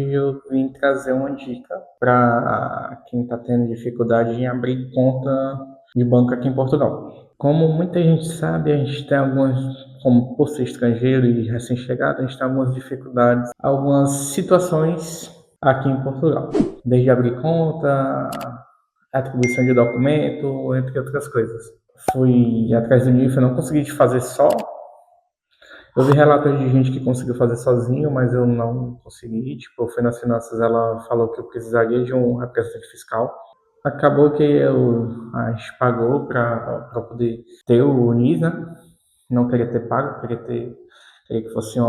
hoje eu vim trazer uma dica para quem está tendo dificuldade em abrir conta de banco aqui em Portugal. Como muita gente sabe, a gente tem algumas, como por ser estrangeiro e recém-chegado, a gente tem algumas dificuldades, algumas situações aqui em Portugal. Desde abrir conta, atribuição de documento, entre outras coisas. Fui atrás do NIF, eu não consegui fazer só. Eu vi relatos de gente que conseguiu fazer sozinho, mas eu não consegui. Tipo, eu fui nas finanças, ela falou que eu precisaria de um representante fiscal. Acabou que a gente pagou para poder ter o NIS, né? Não queria ter pago, queria que fosse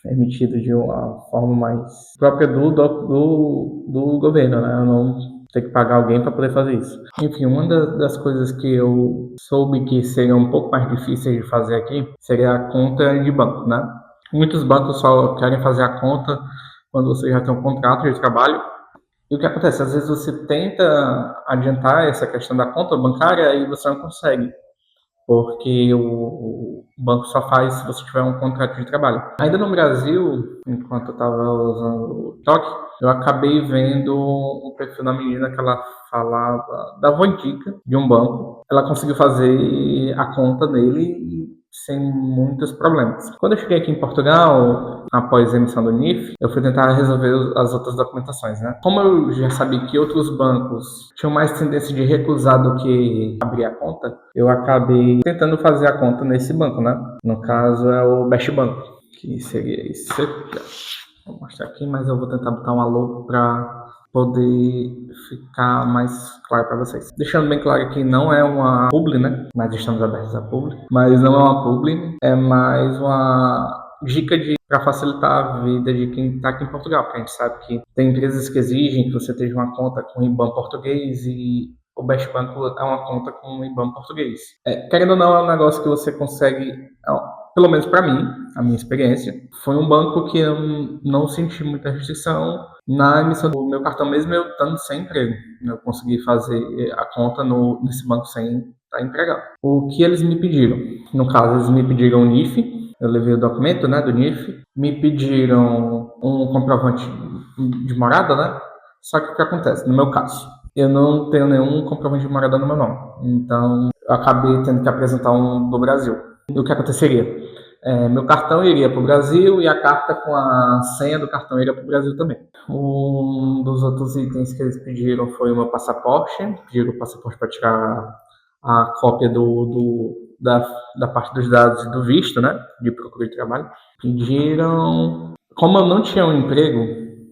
emitido de uma forma mais própria do governo, né? Eu não ter que pagar alguém para poder fazer isso. Enfim, uma das coisas que eu soube que seria um pouco mais difíceis de fazer aqui seria a conta de banco, né? Muitos bancos só querem fazer a conta quando você já tem um contrato de trabalho. E o que acontece? Às vezes você tenta adiantar essa questão da conta bancária e você não consegue, porque o banco só faz se você tiver um contrato de trabalho. Ainda no Brasil, enquanto eu estava usando o Toque, eu acabei vendo um perfil da menina que ela falava, dava uma dica de um banco. Ela conseguiu fazer a conta nele sem muitos problemas. Quando eu cheguei aqui em Portugal, após a emissão do NIF, eu fui tentar resolver as outras documentações, né? Como eu já sabia que outros bancos tinham mais tendência de recusar do que abrir a conta, eu acabei tentando fazer a conta nesse banco, né? No caso é o Best Banco, que seria esse aqui. Vou mostrar aqui, mas eu vou tentar botar um alô para poder ficar mais claro para vocês. Deixando bem claro que não é uma publi, né? Mas estamos abertos a publi. Mas não é uma publi, é mais uma dica para facilitar a vida de quem está aqui em Portugal, porque a gente sabe que tem empresas que exigem que você tenha uma conta com IBAN português e o Best Banco é uma conta com IBAN português. Querendo ou não, é um negócio que você consegue, pelo menos para mim, a minha experiência, foi um banco que eu não senti muita restrição na emissão do meu cartão, mesmo eu estando sem emprego. Eu consegui fazer a conta nesse banco sem estar empregado. O que eles me pediram? No caso, eles me pediram o NIF, eu levei o documento, né, do NIF, me pediram um comprovante de morada, né? Só que o que acontece? No meu caso, eu não tenho nenhum comprovante de morada no meu nome. Então, eu acabei tendo que apresentar um do Brasil. E o que aconteceria? Meu cartão iria para o Brasil e a carta com a senha do cartão iria para o Brasil também. Um dos outros itens que eles pediram foi o meu passaporte. Pediram o passaporte para tirar a cópia da parte dos dados do visto, né? De procura de trabalho. Pediram... Como eu não tinha um emprego,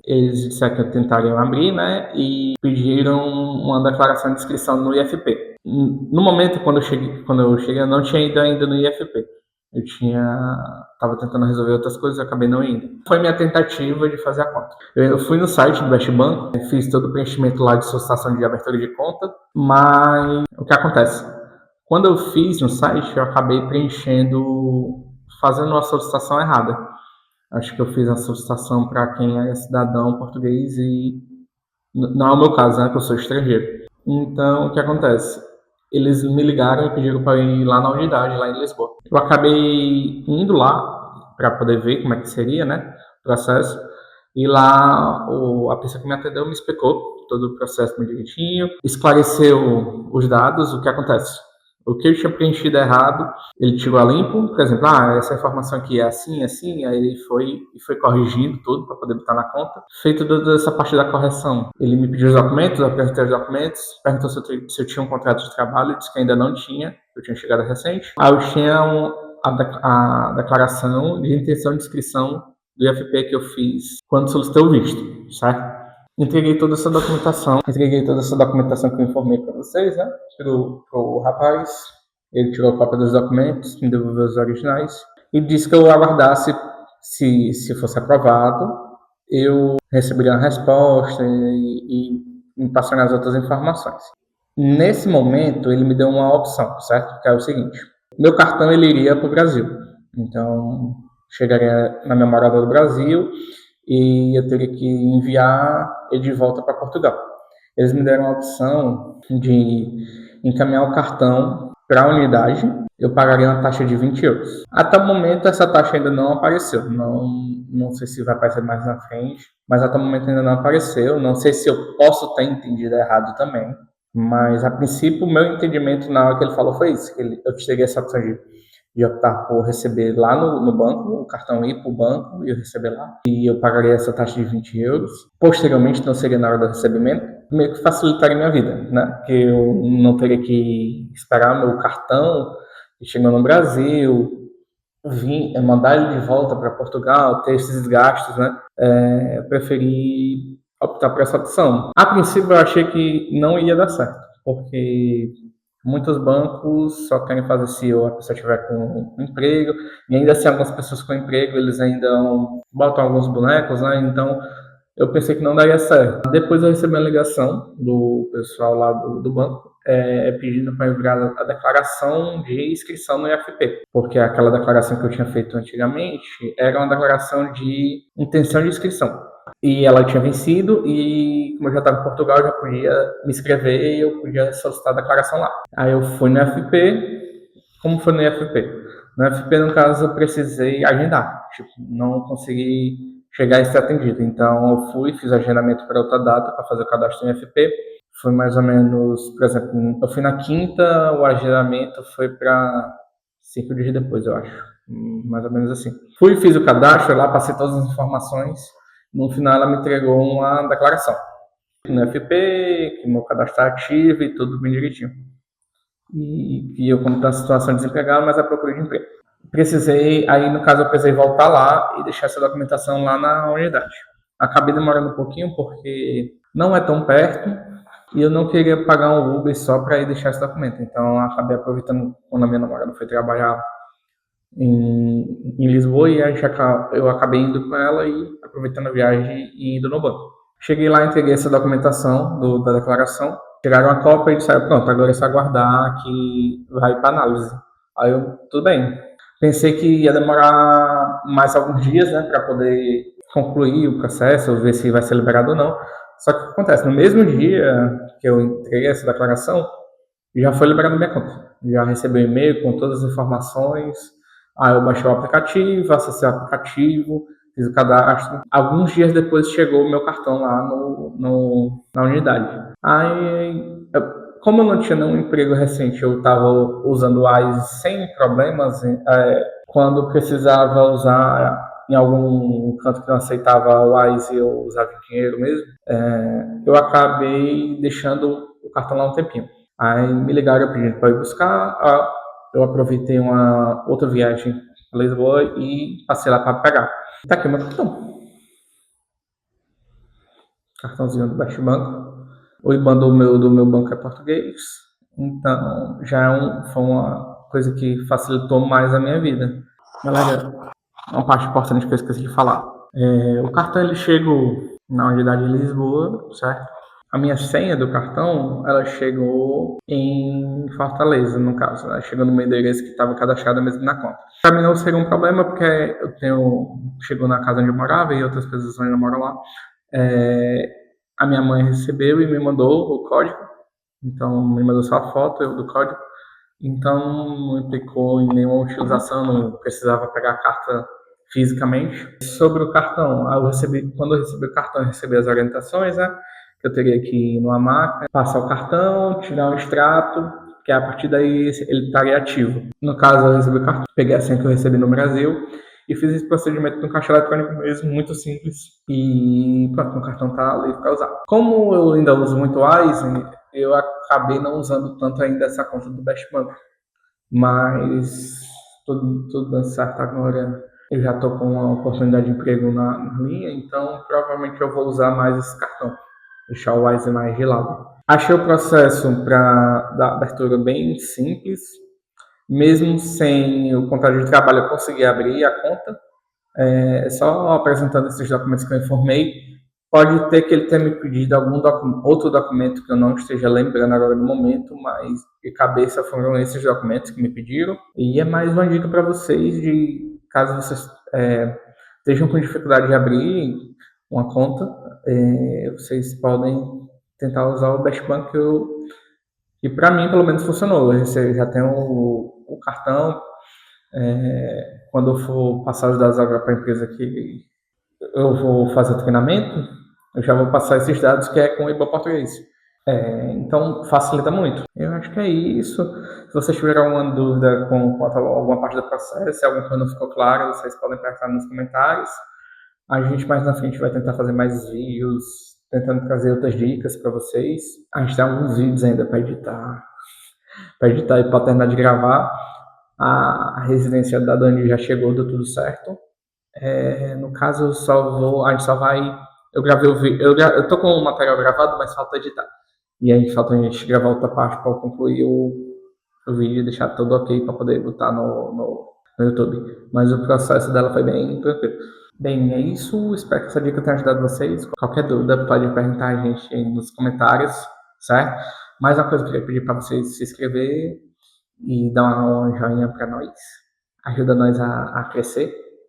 eles disseram que eu tentariam abrir, né? E pediram uma declaração de inscrição no IFP. No momento, quando eu cheguei, eu não tinha ido ainda no IFP. Eu estava tentando resolver outras coisas e acabei não indo. Foi minha tentativa de fazer a conta. Eu fui no site do Best Banco, fiz todo o preenchimento lá de solicitação de abertura de conta, mas o que acontece? Quando eu fiz no site, eu acabei fazendo uma solicitação errada. Acho que eu fiz a solicitação para quem é cidadão português e não é o meu caso, né, que eu sou estrangeiro. Então, o que acontece? Eles me ligaram e pediram para ir lá na unidade, lá em Lisboa. Eu acabei indo lá para poder ver como é que seria, né, o processo. E lá a pessoa que me atendeu me explicou todo o processo muito direitinho, esclareceu os dados, o que acontece. O que eu tinha preenchido errado, ele tirou a limpo, por exemplo, essa informação aqui é assim, assim, aí ele foi corrigindo tudo para poder botar na conta. Feito toda essa parte da correção, ele me pediu os documentos, eu apresentei os documentos, perguntou se eu tinha um contrato de trabalho, eu disse que ainda não tinha, eu tinha chegado recente. Aí eu tinha a declaração de intenção de inscrição do IFP que eu fiz quando solicitei o visto, certo? Entreguei toda essa documentação que eu informei para vocês, né? Pro rapaz, ele tirou a cópia dos documentos, me devolveu os originais e disse que eu aguardasse, se fosse aprovado, eu receberia uma resposta e me passaria as outras informações. Nesse momento, ele me deu uma opção, certo? Que é o seguinte: meu cartão ele iria para o Brasil, então chegaria na minha morada do Brasil e eu teria que enviar ele de volta para Portugal. Eles me deram a opção de encaminhar o cartão para a unidade eu pagaria uma taxa de 20 euros. Até o momento, essa taxa ainda não apareceu. Não sei se vai aparecer mais na frente, mas até o momento ainda não apareceu. Não sei se eu posso ter entendido errado também. Mas, a princípio, o meu entendimento na hora que ele falou foi isso: que eu teria essa opção de optar por receber lá no banco, o cartão ir para o banco e eu receber lá. E eu pagaria essa taxa de 20 euros. Posteriormente, não seria na hora do recebimento, meio que facilitaria minha vida, né? Porque eu não teria que esperar meu cartão chegar no Brasil, mandar ele de volta para Portugal, ter esses gastos, né? Eu preferi optar por essa opção. A princípio, eu achei que não ia dar certo, porque muitos bancos só querem fazer se a pessoa tiver com um emprego, e ainda assim algumas pessoas com emprego, eles ainda botam alguns bonecos, né? Então, eu pensei que não daria certo. Depois eu recebi uma ligação do pessoal lá do banco, pedindo para enviar a declaração de inscrição no IFP, porque aquela declaração que eu tinha feito antigamente era uma declaração de intenção de inscrição. E ela tinha vencido e, como eu já estava em Portugal, eu já podia me inscrever e eu podia solicitar a declaração lá. Aí eu fui no IFP. Como foi no IFP? No IFP, no caso, eu precisei agendar. Tipo, não consegui chegar a ser atendido. Então, eu fui, fiz agendamento para outra data para fazer o cadastro no IFP. Foi mais ou menos, por exemplo, eu fui na quinta, o agendamento foi para 5 dias depois, eu acho. Mais ou menos assim. Fui, fiz o cadastro lá, passei todas as informações. No final, ela me entregou uma declaração no IFP, que meu cadastro está ativo e tudo bem direitinho. E eu, como está a situação de desempregado, mas à procura de emprego. Aí no caso eu precisei voltar lá e deixar essa documentação lá na unidade. Acabei demorando um pouquinho porque não é tão perto e eu não queria pagar um Uber só para ir deixar esse documento. Então acabei aproveitando quando a minha namorada foi trabalhar em Lisboa e eu acabei indo com ela e aproveitando a viagem e indo no banco. Cheguei lá, entreguei essa documentação da declaração, tiraram a cópia e disseram, pronto, agora é só aguardar que vai para análise. Aí eu, tudo bem. Pensei que ia demorar mais alguns dias, né, para poder concluir o processo, ver se vai ser liberado ou não. Só que o que acontece, no mesmo dia que eu entreguei essa declaração, já foi liberado minha conta. Já recebi um e-mail com todas as informações. Aí eu baixei o aplicativo, acessei o aplicativo, fiz o cadastro. Alguns dias depois chegou o meu cartão lá na unidade. Aí, como eu não tinha nenhum emprego recente, eu estava usando o Wise sem problemas. Quando precisava usar em algum canto que não aceitava o Wise, eu usava dinheiro mesmo. Eu acabei deixando o cartão lá um tempinho. Aí me ligaram pedindo para ir buscar. Eu aproveitei uma outra viagem para Lisboa e passei lá para pegar. Tá aqui meu cartão. Cartãozinho do Best Banco. O IBAN do meu banco é português. Então já foi uma coisa que facilitou mais a minha vida. Galera, uma parte importante que eu esqueci de falar. O cartão ele chegou na unidade de Lisboa, certo? A minha senha do cartão, ela chegou em Fortaleza, no caso. Ela chegou no meu endereço que estava cadastrado mesmo na conta. Para mim não seria um problema, porque chegou na casa onde eu morava e outras pessoas ainda moram lá. A minha mãe recebeu e me mandou o código. Então, me mandou só a foto do código. Então, não implicou em nenhuma utilização, não precisava pegar a carta fisicamente. Sobre o cartão, quando eu recebi o cartão, eu recebi as orientações, né? Que eu teria que ir numa máquina, passar o cartão, tirar um extrato, que a partir daí ele estaria ativo. No caso, eu recebi o cartão, peguei a senha que eu recebi no Brasil e fiz esse procedimento no caixa eletrônico mesmo, muito simples. E pronto, o cartão está livre para usar. Como eu ainda uso muito Wise, eu acabei não usando tanto ainda essa conta do Best Bank. Mas tudo dando certo agora. Eu já estou com uma oportunidade de emprego na linha, então provavelmente eu vou usar mais esse cartão. Deixar o Wise mais de lado. Achei o processo da abertura bem simples. Mesmo sem o contrato de trabalho, eu consegui abrir a conta. Só apresentando esses documentos que eu informei. Pode ter que ele tenha me pedido algum outro documento que eu não esteja lembrando agora no momento, mas de cabeça foram esses documentos que me pediram. E é mais uma dica para vocês de caso vocês estejam com dificuldade de abrir uma conta, vocês podem tentar usar o Best Bank, que para mim pelo menos funcionou. Eu já tenho o cartão. Quando eu for passar os dados agora para a empresa que eu vou fazer o treinamento, eu já vou passar esses dados que é com o IBA português. Então facilita muito. Eu acho que é isso. Se vocês tiverem alguma dúvida com alguma parte do processo, se alguma coisa não ficou clara, vocês podem perguntar nos comentários. A gente mais na frente vai tentar fazer mais vídeos, tentando trazer outras dicas para vocês. A gente tem alguns vídeos ainda para editar e para terminar de gravar. A residência da Dani já chegou, deu tudo certo. No caso, a gente só vai. Eu gravei o vídeo. Eu tô com o material gravado, mas falta editar. E aí falta a gente gravar outra parte para concluir o vídeo e deixar tudo ok para poder botar no YouTube. Mas o processo dela foi bem tranquilo. Bem, é isso. Espero que essa dica tenha ajudado vocês. Qualquer dúvida pode perguntar a gente aí nos comentários, certo? Mais uma coisa que eu queria pedir para vocês se inscrever e dar um joinha para nós. Ajuda nós a crescer.